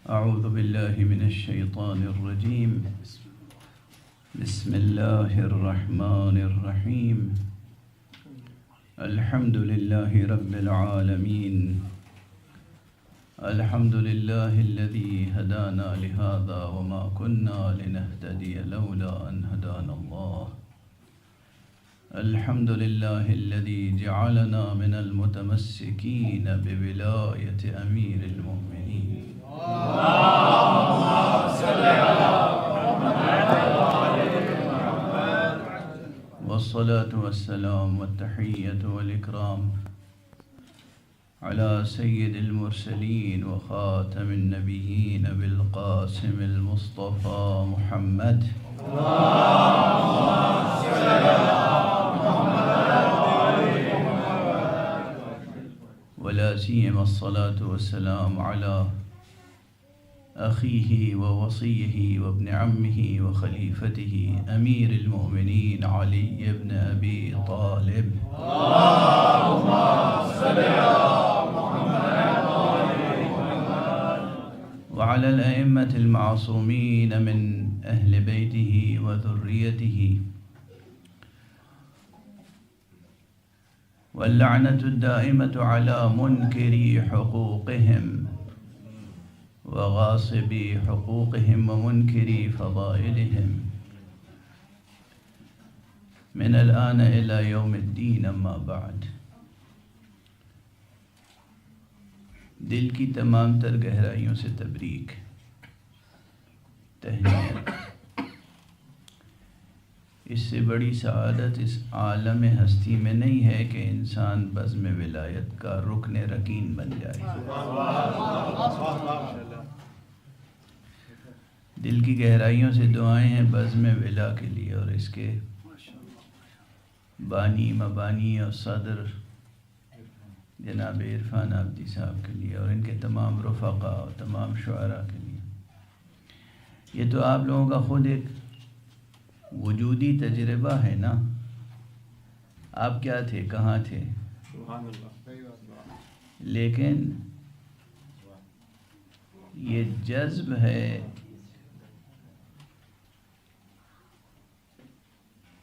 أعوذ بالله من الشيطان الرجيم. بسم الله الرحمن الرحيم. الحمد لله رب العالمين. الحمد لله الذي هدانا لهذا وما كنا لنهتدي لولا أن هدانا الله. الحمد لله الذي جعلنا من المتمسكين بولاية أمير المؤمنين. اللهم صل على محمد. والصلاة والسلام والتحية والإكرام على سيد المرسلين وخاتم النبيين بالقاسم المصطفى محمد. اللهم صل على ولا سيما الصلاة والسلام على أخيه ووصيه وابن عمه وخليفته أمير المؤمنين علي بن أبي طالب. اللهم صل على محمد وعلى الأئمة المعصومين من أهل بيته وذريته، واللعنة الدائمة على منكري حقوقهم وغاصبي حقوقهم ومنكري فضائلهم من الآن إلى يوم الدين. أما بعد، دل کی تمام تر گہرائیوں سے تبریک، تہنیت. اس سے بڑی سعادت اس عالم ہستی میں نہیں ہے کہ انسان بزم ولایت کا رکن رکین بن جائے. دل کی گہرائیوں سے دعائیں ہیں بزم ولا کے لیے اور اس کے بانی مبانی اور صدر جناب عرفان عابدی صاحب کے لیے اور ان کے تمام رفقا اور تمام شعراء کے لیے. یہ تو آپ لوگوں کا خود ایک وجودی تجربہ ہے نا. آپ کیا تھے، کہاں تھے، لیکن یہ جذب ہے،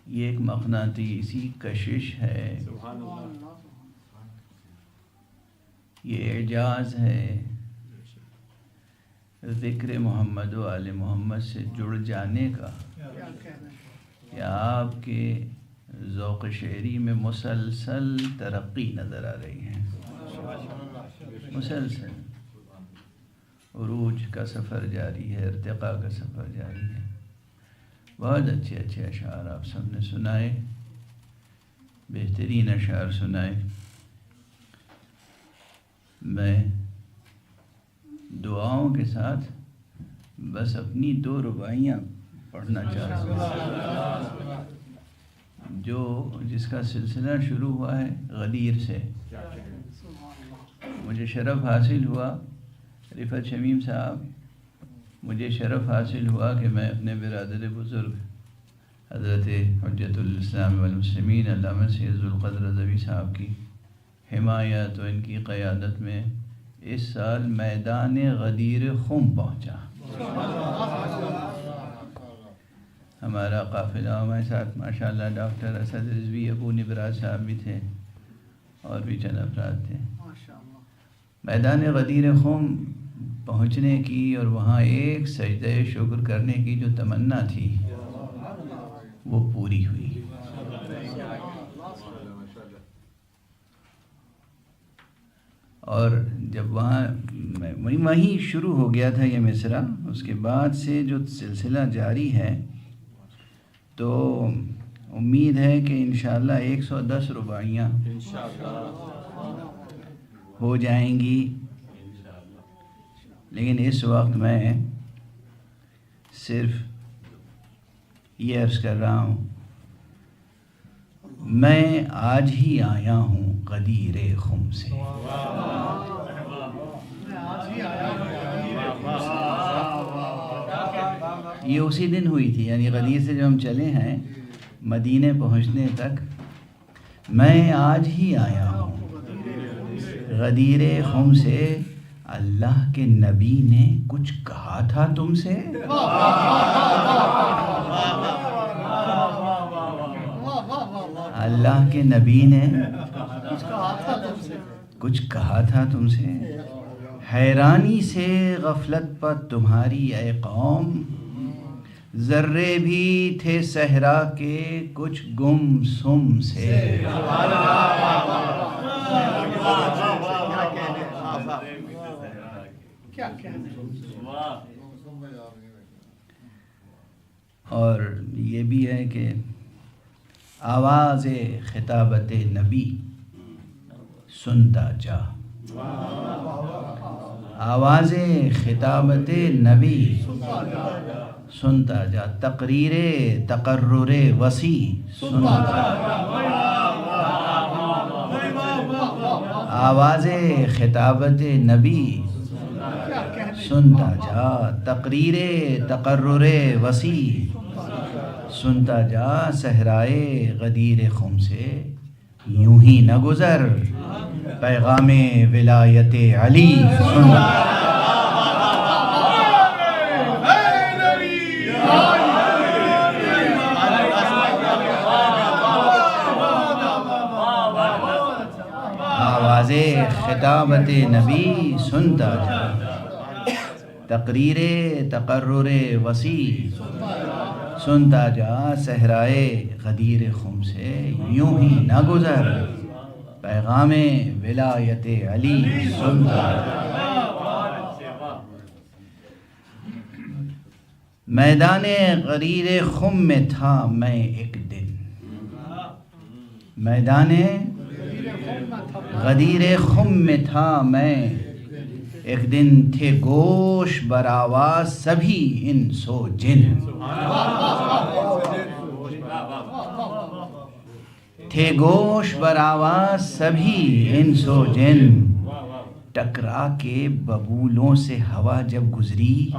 یہ ایک مقناطیسی کشش ہے، یہ اعجاز ہے ذکر محمد و آل محمد سے جڑ جانے کا، کہ آپ کے ذوق شعری میں مسلسل ترقی نظر آ رہی ہے، مسلسل عروج کا سفر جاری ہے، ارتقاء کا سفر جاری ہے. بہت اچھے اچھے اشعار آپ سب نے سنائے، بہترین اشعار سنائے. میں دعاؤں کے ساتھ بس اپنی 2 رباعیاں پڑھنا چاہتا ہوں، جس کا سلسلہ شروع ہوا ہے غدیر سے. مجھے شرف حاصل ہوا، رفعت شمیم صاحب، مجھے شرف حاصل ہوا کہ میں اپنے برادر بزرگ حضرت حجت الاسلام والمسلمین علامہ سید ذوالقدر رضوی صاحب کی حمایت و ان کی قیادت میں اس سال میدان غدیر خم پہنچا. ہمارا قافلہ ہمارے ساتھ ماشاءاللہ ڈاکٹر اسد رضوی، ابو نبراز صاحب بھی تھے اور بھی چند افراد تھے. میدان غدیر خم پہنچنے کی اور وہاں ایک سجدہ شکر کرنے کی جو تمنا تھی وہ پوری ہوئی. اور جب وہیں شروع ہو گیا تھا یہ مصرع، اس کے بعد سے جو سلسلہ جاری ہے تو امید ہے کہ انشاءاللہ 110 رباعیاں ہو جائیں گی. لیکن اس وقت میں صرف یہ عرض کر رہا ہوں، میں آج ہی آیا ہوں غدیر خم سے. یہ اسی دن ہوئی تھی، یعنی غدیر سے جو ہم چلے ہیں مدینے پہنچنے تک میں آج ہی آیا ہوں غدیر خم سے، اللہ کے نبی نے کچھ کہا تھا تم سے؟ اللہ کے نبی نے کچھ کہا تھا تم سے؟ حیرانی سے غفلت پر تمہاری اے قوم، ذرے بھی تھے صحرا کے کچھ گم سم سے۔ اور یہ بھی ہے کہ آواز خطابت نبی سنتا جا، آواز خطابت نبی سنتا جا، تقریر تقرر وسیع سنتا جا، آواز خطابت نبی سنتا جا، تقریر تقرر وسیع سنتا جا، صحرائے غدیر خم سے یوں ہی نہ گزر، پیغام ولایت علی سنتا جا۔ آواز خطابت نبی سنتا جا، تقریر تقرر وسیع سنتا جا، صحرائے غدیر خم سے یوں ہی نہ گزر، پیغام ولایت علی سنتا جا۔ میدان غدیر خم میں تھا میں ایک دن، میدان غدیر خم میں تھا میں ایک دن، تھے گوش بر آواز سبھی انس و جن، تھے گوش بر آواز سبھی انس و جن، ٹکرا کے ببولوں سے ہوا جب گزری،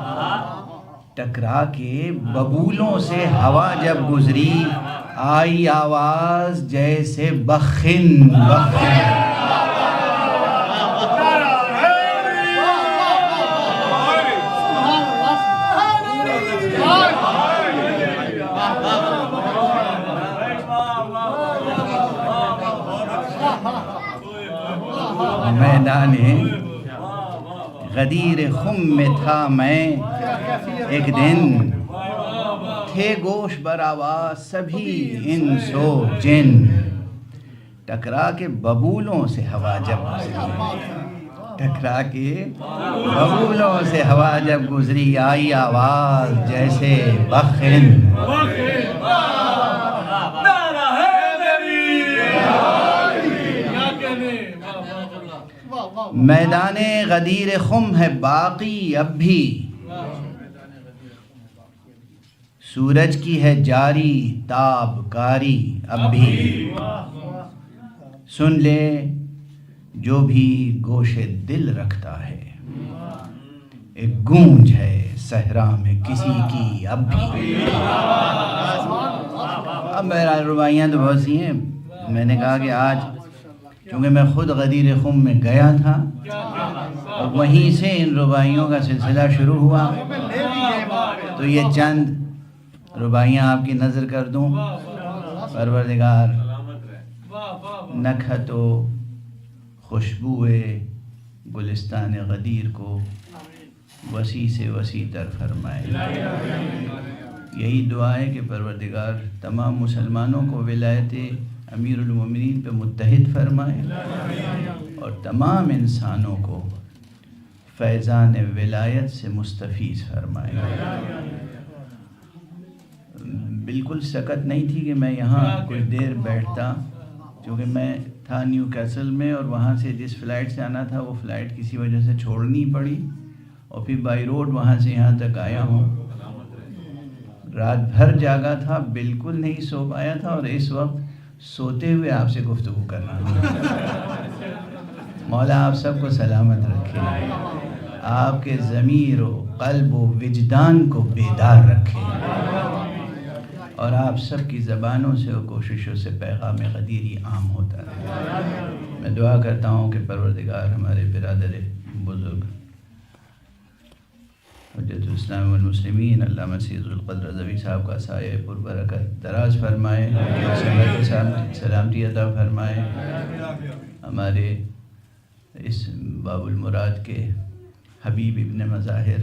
ٹکرا کے ببولوں سے ہوا جب گزری، آئی آواز جیسے بخن بخن، میدان غدیر خم میں تھا میں ایک دن، تھے گوش بر آواز سبھی انس و جن، ٹکرا کے ببولوں سے ہوا جب گزری، ٹکرا کے ببولوں سے ہوا جب گزری، آئی آواز جیسے بخن۔ میدان غدیر خم ہے باقی اب بھی، سورج کی ہے جاری تاب کاری اب بھی، سن لے جو بھی گوش دل رکھتا ہے، ایک گونج ہے صحرا میں کسی کی اب بھی۔ اب میرا رباعیاں تو بہت سی ہیں، میں نے کہا کہ آج چونکہ میں خود غدیر خم میں گیا تھا اور وہیں سے ان رباعیوں کا سلسلہ شروع ہوا، تو یہ چند رباعیاں آپ کی نظر کر دوں۔ پروردگار نکہت و خوشبوئے گلستان غدیر کو وسیع سے وسیع تر فرمائے۔ یہی دعا ہے کہ پروردگار تمام مسلمانوں کو ولایت امیر المومنین پہ متحد فرمائے اور تمام انسانوں کو فیضان ولایت سے مستفیض فرمائے۔ بالکل سکت نہیں تھی کہ میں یہاں کچھ دیر بیٹھتا، کیونکہ میں تھا نیو کیسل میں اور وہاں سے جس فلائٹ سے آنا تھا وہ فلائٹ کسی وجہ سے چھوڑنی پڑی، اور پھر بائی روڈ وہاں سے یہاں تک آیا ہوں۔ رات بھر جاگا تھا، بالکل نہیں سو پایا تھا، اور اس وقت سوتے ہوئے آپ سے گفتگو کر رہا ہوں۔ مولا آپ سب کو سلامت رکھے، آپ کے ضمیر و قلب و وجدان کو بیدار رکھے، اور آپ سب کی زبانوں سے اور کوششوں سے پیغام غدیری عام ہوتا دعا کرتا ہوں کہ پروردگار ہمارے برادر بزرگ حجت الاسلام والمسلمین علامہ سید القدر رضوی صاحب کا سایہ پربرکت دراز فرمائے، سلامتی عطا فرمائے، ہمارے اس باب المراد کے حبیب ابن مظاہر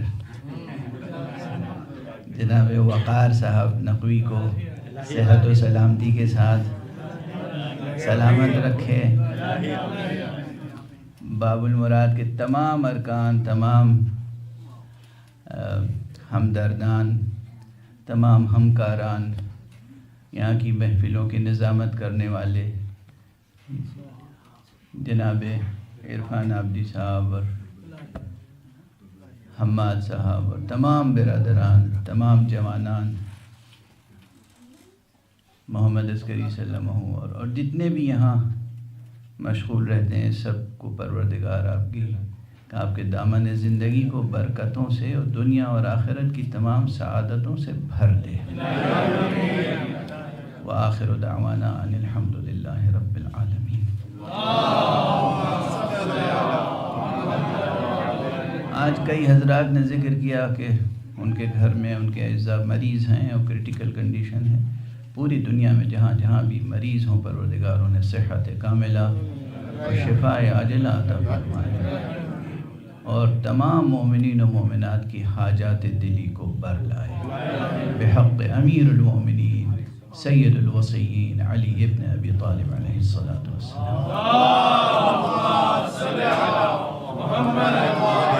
جناب وقار صاحب نقوی کو صحت و سلامتی کے ساتھ سلامت رکھے، باب المراد کے تمام ارکان، تمام ہمدردان، تمام ہمکاران، یہاں کی محفلوں کی نظامت کرنے والے جناب عرفان عابدی صاحب اور حماد صاحب اور تمام برادران، تمام جوانان، محمد عسکری صلی اللہ علیہ وسلم اور جتنے بھی یہاں مشغول رہتے ہیں، سب کو پروردگار آپ کے دامن زندگی کو برکتوں سے اور دنیا اور آخرت کی تمام سعادتوں سے بھر دے۔ وآخر دعوانا ان الحمد للہ رب العالمین۔ آج کئی حضرات نے ذکر کیا کہ ان کے گھر میں ان کے اعزاء مریض ہیں اور کرٹیکل کنڈیشن ہے۔ پوری دنیا میں جہاں جہاں بھی مریض ہوں، پروردگار انہیں صحت کاملہ اور شفاء عاجلہ عطا فرمائے، اور تمام مومنین و مومنات کی حاجات دلی کو بر لائے، بحق امیر المومنین سید الوصیین علی ابن ابی طالب علیہ الصلاۃ والسلام۔